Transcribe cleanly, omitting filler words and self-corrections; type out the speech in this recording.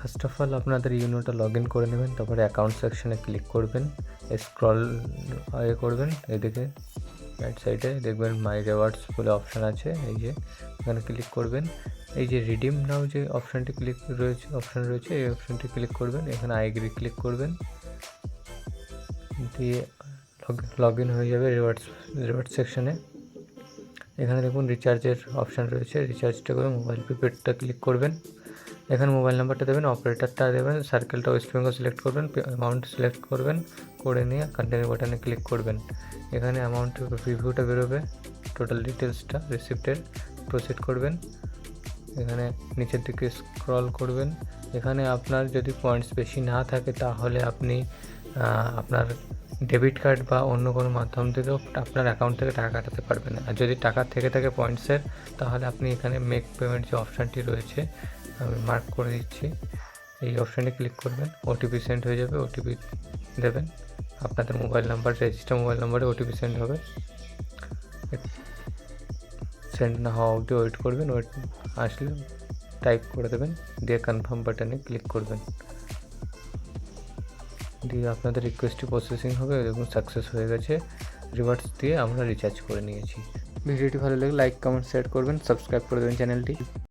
First of all আপনাদের ইউনোটা log in করে নেবেন, তারপরে অ্যাকাউন্ট সেকশনে ক্লিক করবেন, স্ক্রল করবেন, এদিকে রাইট সাইডে দেখবেন মাই রিওয়ার্ডস বলে অপশান আছে, এই যে এখানে ক্লিক করবেন। এই যে রিডিম নাও যে অপশান রয়েছে এই অপশানটি ক্লিক করবেন, এখানে আই এগ্রি ক্লিক করবেন, দিয়ে লগ ইন হয়ে যাবে রিওয়ার্ড সেকশনে। এখানে দেখুন রিচার্জের অপশান রয়েছে, রিচার্জটা করে মোবাইল প্রিপেডটা ক্লিক করবেন, এখানে মোবাইল নাম্বারটা দেবেন, অপারেটরটা দেবেন, সার্কেলটা ওয়েস্ট বেঙ্গল সিলেক্ট করবেন, অ্যামাউন্ট সিলেক্ট করবেন, করে নিয়ে কন্টিনিউ বাটনে ক্লিক করবেন। এখানে অ্যামাউন্ট প্রিভিউটা বেরোবে, টোটাল ডিটেলসটা রিসিপ্টের, প্রসিড করবেন। এখানে নিচের দিকে স্ক্রল করবেন, এখানে আপনার যদি পয়েন্টস বেশি না থাকে তাহলে আপনি আপনার ডেবিট কার্ড বা অন্য কোনো মাধ্যম থেকেও আপনার অ্যাকাউন্ট থেকে টাকা কাটাতে পারবেন। আর যদি টাকা থেকে থাকে পয়েন্টসের, তাহলে আপনি এখানে মেক পেমেন্ট যে অপশানটি রয়েছে আমি মার্ক করে দিচ্ছি, এই অপশানে ক্লিক করবেন, ওটিপি সেন্ড হয়ে যাবে, ওটিপি দেবেন, আপনাদের মোবাইল নাম্বার রেজিস্টার মোবাইল নাম্বারে ওটিপি সেন্ড হবে। সেন্ড না হওয়া অবধি ওয়েট করবেন, আসলে টাইপ করে দেবেন, দিয়ে কনফার্ম বাটনে ক্লিক করবেন, দিয়ে আপনাদের রিকোয়েস্টটি প্রসেসিং হবে এবং সাকসেস হয়ে গেছে। রিওয়ার্ডস দিয়ে আমরা রিচার্জ করে নিয়েছি। ভিডিওটি ভালো লাগলে লাইক কমেন্ট শেয়ার করবেন, সাবস্ক্রাইব করে দেবেন চ্যানেলটি।